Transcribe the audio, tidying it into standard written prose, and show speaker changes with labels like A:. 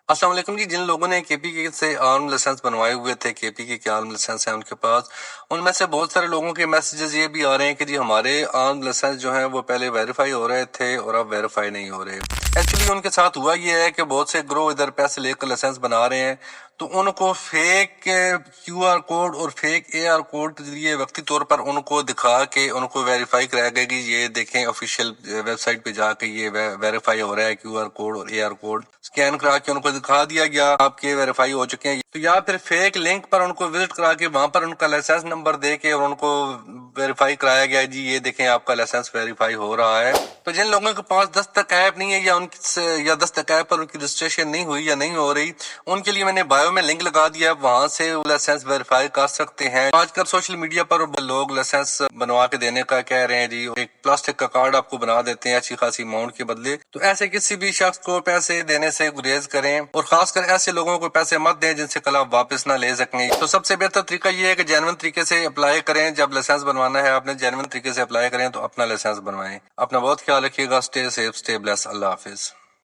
A: السلام علیکم جی. جن لوگوں نے کے پی کے سے آرم لائسنس بنوائے ہوئے تھے، کے پی کے آرم لائسنس ہیں ان کے پاس، ان میں سے بہت سارے لوگوں کے میسیجز یہ بھی آ رہے ہیں کہ جی ہمارے آرم لائسنس جو ہیں وہ پہلے ویریفائی ہو رہے تھے اور اب ویریفائی نہیں ہو رہے. ایکچولی ان کے ساتھ ہوا یہ ہے کہ بہت سے گروہ ادھر پیسے لے کر لائسنس بنا رہے ہیں، تو ان کو فیک کیو آر کوڈ اور فیک اے آر کوڈ کے ذریعے وقتی طور پر ان کو دکھا کے ان کو ویریفائی کرایا گیا کہ یہ دیکھیں آفیشیل ویب سائٹ پہ جا کے یہ ویریفائی ہو رہا ہے، کیو آر کوڈ اور اے آر کوڈ اسکین کرا کے ان کو دکھا دیا گیا آپ کے ویریفائی ہو چکے ہیں. تو یا پھر فیک لنک پر ان کو وزٹ کرا کے وہاں پر ان کا لائسنس نمبر دے کے اور ان کو ویریفائی کرایا گیا جی یہ دیکھیں آپ کا لائسنس ویریفائی ہو رہا ہے. تو جن لوگوں کے پاس دستک ایپ نہیں ہے یا دستک ایپ پر ان کی رجسٹریشن نہیں ہوئی یا نہیں ہو رہی، ان کے لیے میں نے بایو میں لنک لگا دیا ہے، وہاں سے لائسنس ویریفائی کر سکتے ہیں. آج کل سوشل میڈیا پر لوگ لائسنس بنوا کے دینے کا کہہ رہے ہیں جی ایک پلاسٹک کا کارڈ آپ کو بنا دیتے ہیں اچھی خاصی اماؤنٹ کے بدلے. تو ایسے کسی بھی شخص کو پیسے دینے سے گریز کریں اور خاص کر ایسے لوگوں کو پیسے مت دیں جن سے کل آپ واپس نہ لے سکیں. تو سب سے بہتر طریقہ یہ ہے کہ جینوئن طریقے سے اپلائی کریں. جب لائسنس بنوانا ہے آپ نے جینوئن طریقے سے اپلائی کریں تو اپنا لائسنس بنوائیں. اپنا بہت خیال رکھیے گا. Stay safe, stay blessed. اللہ حافظ.